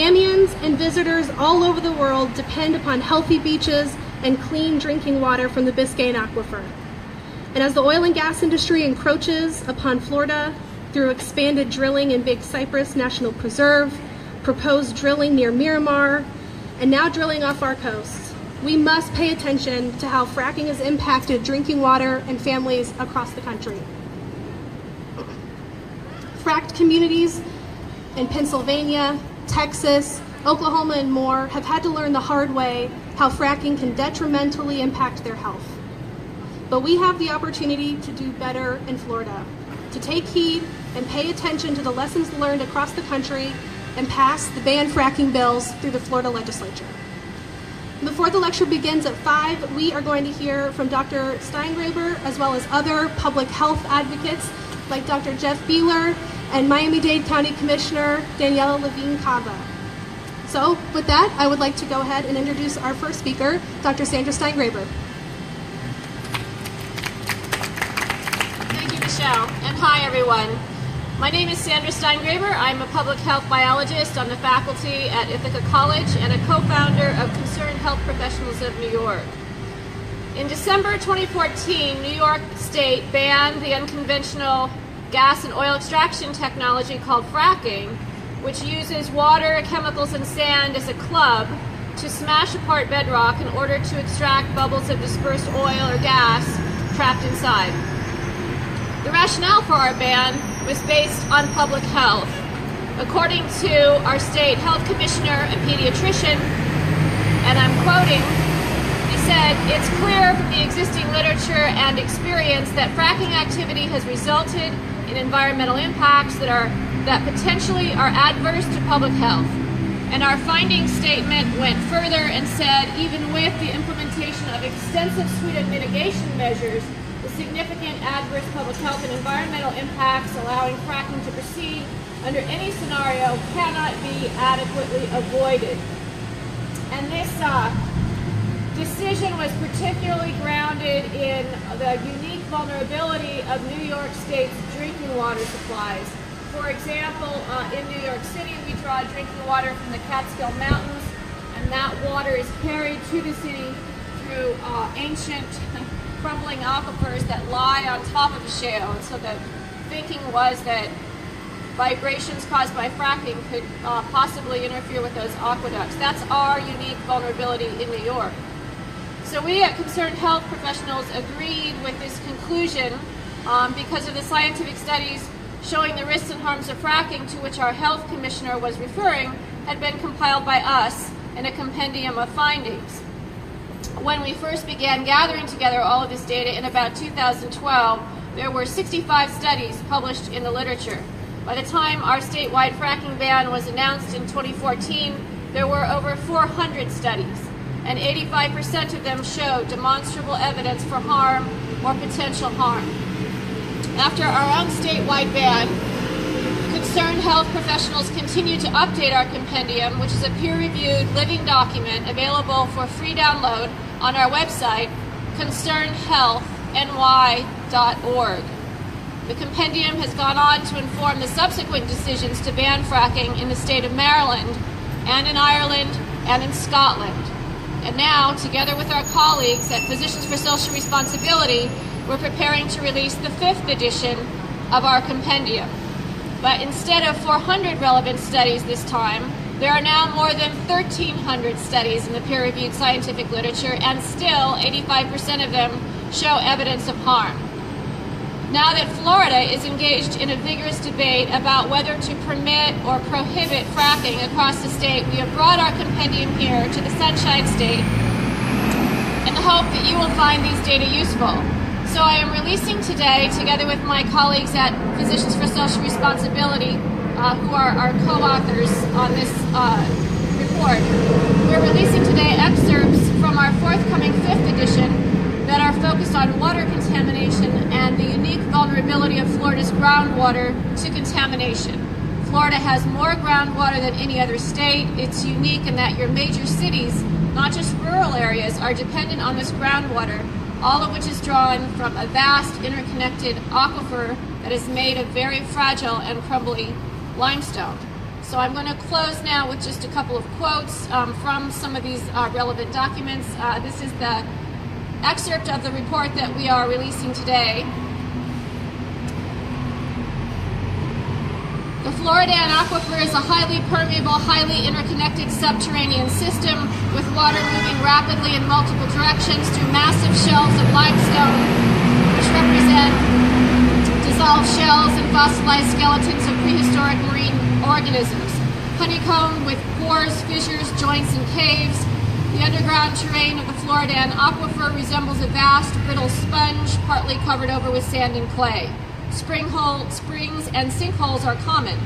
Miamians and visitors all over the world depend upon healthy beaches and clean drinking water from the Biscayne Aquifer. And as the oil and gas industry encroaches upon Florida through expanded drilling in Big Cypress National Preserve, proposed drilling near Miramar, and now drilling off our coast, we must pay attention to how fracking has impacted drinking water and families across the country. Fracked communities in Pennsylvania, Texas, Oklahoma, and more have had to learn the hard way how fracking can detrimentally impact their health. But we have the opportunity to do better in Florida, to take heed and pay attention to the lessons learned across the country and pass the ban fracking bills through the Florida legislature. Before the lecture begins at 5, we are going to hear from Dr. Steingraber as well as other public health advocates like Dr. Jeff Beeler and Miami-Dade County Commissioner Daniela Levine-Cava. So with that, I would like to go ahead and introduce our first speaker, Dr. Sandra Steingraber. Thank you, Michelle, and hi everyone. My name is Sandra Steingraber. I'm a public health biologist on the faculty at Ithaca College and a co-founder of Concerned Health Professionals of New York. In December 2014, New York State banned the unconventional gas and oil extraction technology called fracking, which uses water, chemicals, and sand as a club to smash apart bedrock in order to extract bubbles of dispersed oil or gas trapped inside. The rationale for our ban was based on public health. According to our state health commissioner, a pediatrician, and I'm quoting, he said, "It's clear from the existing literature and experience that fracking activity has resulted in environmental impacts that potentially are adverse to public health." And our findings statement went further and said, even with the implementation of extensive suite of mitigation measures, the significant adverse public health and environmental impacts allowing fracking to proceed under any scenario cannot be adequately avoided. And this decision was particularly grounded in the unique vulnerability of New York State's drinking water supplies. For example, in New York City, we draw drinking water from the Catskill Mountains, and that water is carried to the city through ancient crumbling aquifers that lie on top of the shale. And so the thinking was that vibrations caused by fracking could possibly interfere with those aqueducts. That's our unique vulnerability in New York. So we at Concerned Health Professionals agreed with this conclusion because of the scientific studies showing the risks and harms of fracking, to which our health commissioner was referring, had been compiled by us in a compendium of findings. When we first began gathering together all of this data in about 2012, there were 65 studies published in the literature. By the time our statewide fracking ban was announced in 2014, there were over 400 studies, and 85% of them showed demonstrable evidence for harm or potential harm. After our own statewide ban, Concerned Health Professionals continue to update our compendium, which is a peer-reviewed living document available for free download on our website, concernedhealthny.org. The compendium has gone on to inform the subsequent decisions to ban fracking in the state of Maryland, and in Ireland, and in Scotland. And now, together with our colleagues at Physicians for Social Responsibility, we're preparing to release the 5th edition of our compendium. But instead of 400 relevant studies this time, there are now more than 1,300 studies in the peer-reviewed scientific literature, and still 85% of them show evidence of harm. Now that Florida is engaged in a vigorous debate about whether to permit or prohibit fracking across the state, we have brought our compendium here to the Sunshine State in the hope that you will find these data useful. So I am releasing today, together with my colleagues at Physicians for Social Responsibility, who are our co-authors on this report, we're releasing today excerpts from our forthcoming 5th edition that are focused on water contamination and the unique vulnerability of Florida's groundwater to contamination. Florida has more groundwater than any other state. It's unique in that your major cities, not just rural areas, are dependent on this groundwater, all of which is drawn from a vast interconnected aquifer that is made of very fragile and crumbly limestone. So I'm going to close now with just a couple of quotes from some of these relevant documents. This is the excerpt of the report that we are releasing today. The Floridan Aquifer is a highly permeable, highly interconnected subterranean system with water moving rapidly in multiple directions through massive shelves of limestone, which represent dissolved shells and fossilized skeletons of prehistoric marine organisms. Honeycombed with pores, fissures, joints, and caves, the underground terrain of the Floridan Aquifer resembles a vast, brittle sponge, partly covered over with sand and clay. Springs and sinkholes are common.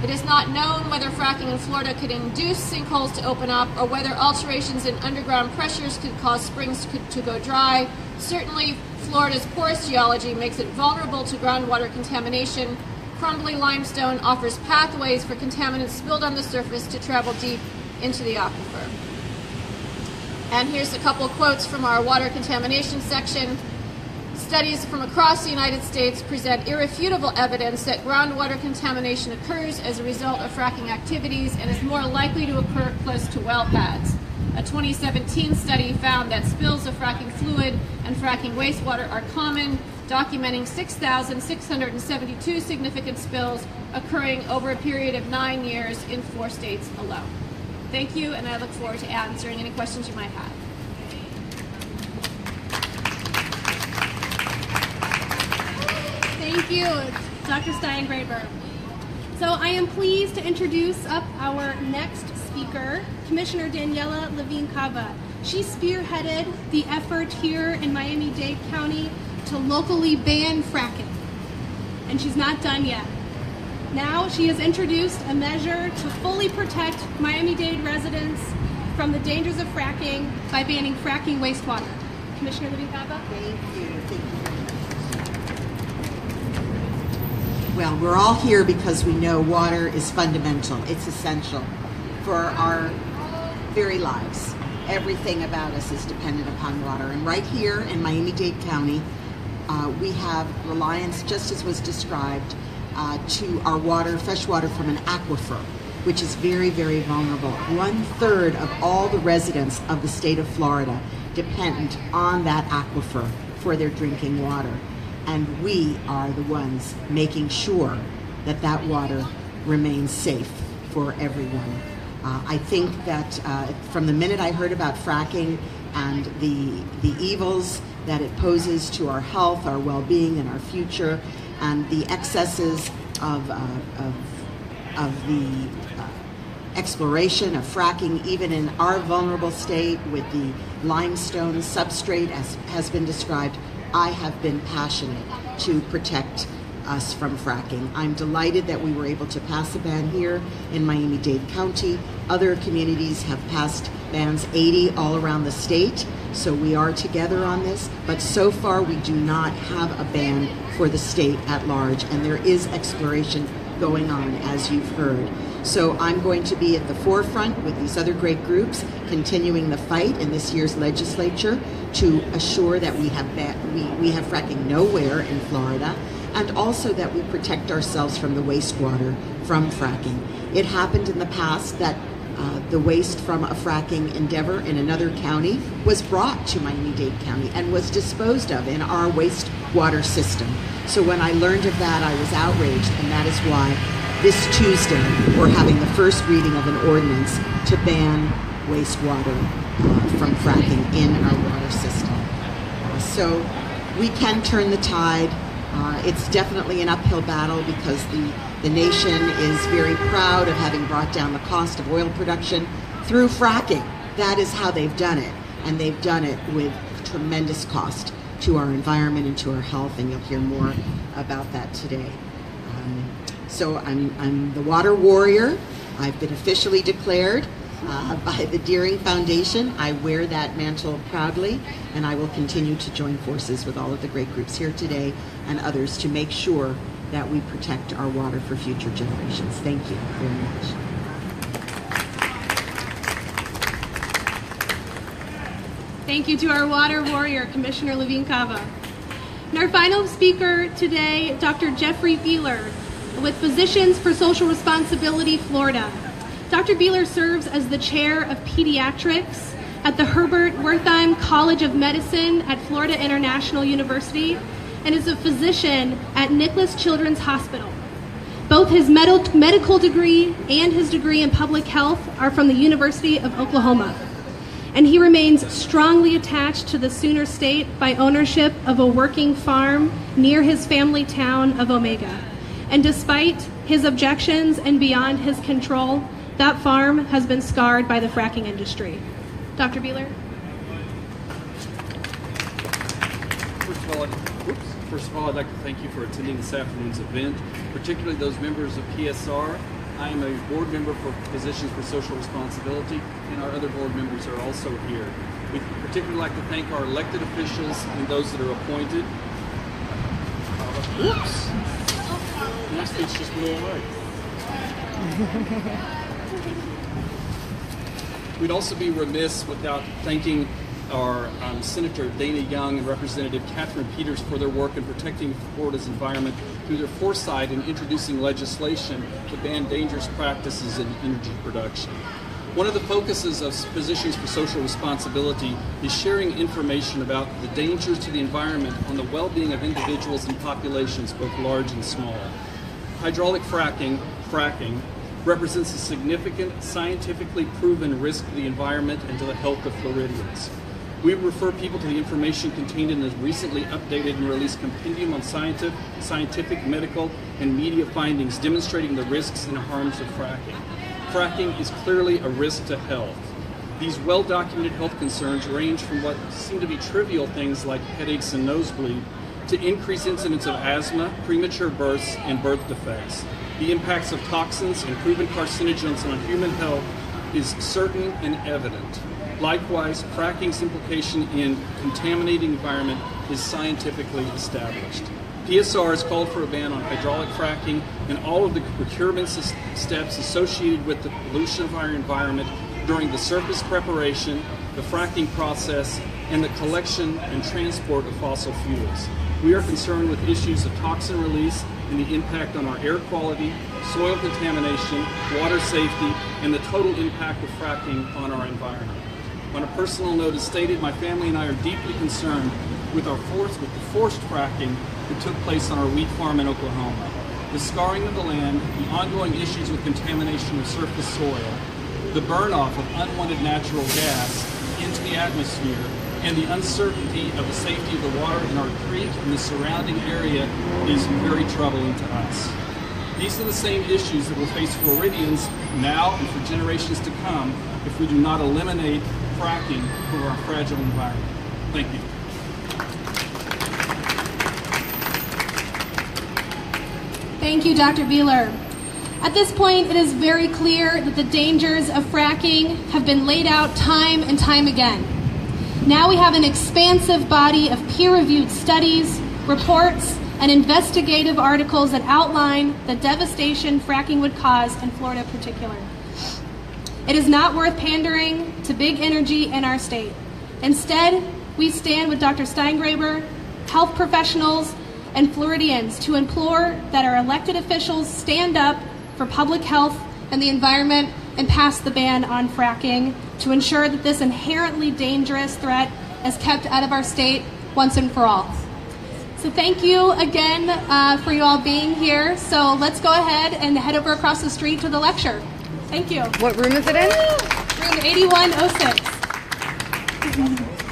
It is not known whether fracking in Florida could induce sinkholes to open up or whether alterations in underground pressures could cause springs to go dry. Certainly, Florida's porous geology makes it vulnerable to groundwater contamination. Crumbly limestone offers pathways for contaminants spilled on the surface to travel deep into the aquifer. And here's a couple quotes from our water contamination section. Studies from across the United States present irrefutable evidence that groundwater contamination occurs as a result of fracking activities and is more likely to occur close to well pads. A 2017 study found that spills of fracking fluid and fracking wastewater are common, documenting 6,672 significant spills occurring over a period of 9 years in 4 states alone. Thank you, and I look forward to answering any questions you might have. Thank you, Dr. Steingraber. So I am pleased to introduce up our next speaker, Commissioner Daniela Levine-Cava. She spearheaded the effort here in Miami-Dade County to locally ban fracking, and she's not done yet. Now she has introduced a measure to fully protect Miami-Dade residents from the dangers of fracking by banning fracking wastewater. Commissioner Levine-Cava? Thank you. Well, we're all here because we know water is fundamental. It's essential for our very lives. Everything about us is dependent upon water. And right here in Miami-Dade County, we have reliance, just as was described, to our water, fresh water from an aquifer, which is very, very vulnerable. 1/3 of all the residents of the state of Florida depend on that aquifer for their drinking water. And we are the ones making sure that that water remains safe for everyone. I think that from the minute I heard about fracking and the evils that it poses to our health, our well-being, and our future, and the excesses of the exploration of fracking, even in our vulnerable state with the limestone substrate, as has been described, I have been passionate to protect us from fracking. I'm delighted that we were able to pass a ban here in Miami-Dade County. Other communities have passed bans, 80 all around the state, so we are together on this, but so far we do not have a ban for the state at large, and there is exploration going on, as you've heard. So I'm going to be at the forefront with these other great groups, continuing the fight in this year's legislature to assure that we have fracking nowhere in Florida, and also that we protect ourselves from the wastewater from fracking. It happened in the past that the waste from a fracking endeavor in another county was brought to Miami-Dade County and was disposed of in our wastewater system. So when I learned of that, I was outraged, and that is why this Tuesday we're having the first reading of an ordinance to ban wastewater from fracking in our water system. So we can turn the tide. It's definitely an uphill battle because the nation is very proud of having brought down the cost of oil production through fracking. That is how they've done it, and they've done it with tremendous cost to our environment and to our health, and you'll hear more about that today. So I'm the water warrior. I've been officially declared by the Deering Foundation. I wear that mantle proudly, and I will continue to join forces with all of the great groups here today and others to make sure that we protect our water for future generations. Thank you very much. Thank you to our water warrior, Commissioner Levine-Cava. And our final speaker today, Dr. Jeffrey Beeler. with Physicians for Social Responsibility Florida. Dr. Beeler serves as the chair of pediatrics at the Herbert Wertheim College of Medicine at Florida International University and is a physician at Nicholas Children's Hospital. Both his medical degree and his degree in public health are from the University of Oklahoma. And he remains strongly attached to the Sooner State by ownership of a working farm near his family town of Omega. And despite his objections and beyond his control, that farm has been scarred by the fracking industry. Dr. Beeler? First of all, I'd like to thank you for attending this afternoon's event, particularly those members of PSR. I am a board member for Physicians for Social Responsibility, and our other board members are also here. We'd particularly like to thank our elected officials and those that are appointed. Whoops! My speech just blew away. We'd also be remiss without thanking our Senator Dana Young and Representative Catherine Peters for their work in protecting Florida's environment through their foresight in introducing legislation to ban dangerous practices in energy production. One of the focuses of Physicians for Social Responsibility is sharing information about the dangers to the environment on the well-being of individuals and populations, both large and small. Hydraulic fracking represents a significant, scientifically proven risk to the environment and to the health of Floridians. We refer people to the information contained in the recently updated and released compendium on scientific, medical, and media findings demonstrating the risks and harms of fracking. Fracking is clearly a risk to health. These well-documented health concerns range from what seem to be trivial things like headaches and nosebleed to increased incidence of asthma, premature births, and birth defects. The impacts of toxins and proven carcinogens on human health is certain and evident. Likewise, fracking's implication in contaminating environment is scientifically established. PSR has called for a ban on hydraulic fracking and all of the procurement steps associated with the pollution of our environment during the surface preparation, the fracking process, and the collection and transport of fossil fuels. We are concerned with issues of toxin release and the impact on our air quality, soil contamination, water safety, and the total impact of fracking on our environment. On a personal note, as stated, my family and I are deeply concerned with the forced fracking that took place on our wheat farm in Oklahoma. The scarring of the land, the ongoing issues with contamination of surface soil, the burn-off of unwanted natural gas into the atmosphere, and the uncertainty of the safety of the water in our creek and the surrounding area is very troubling to us. These are the same issues that will face Floridians now and for generations to come if we do not eliminate fracking for our fragile environment. Thank you. Thank you, Dr. Beeler. At this point, it is very clear that the dangers of fracking have been laid out time and time again. Now we have an expansive body of peer-reviewed studies, reports, and investigative articles that outline the devastation fracking would cause in Florida in particular. It is not worth pandering to big energy in our state. Instead, we stand with Dr. Steingraber, health professionals, and Floridians to implore that our elected officials stand up for public health and the environment and pass the ban on fracking to ensure that this inherently dangerous threat is kept out of our state once and for all. So thank you again for you all being here. So let's go ahead and head over across the street to the lecture. Thank you. What room is it in? Room 8106.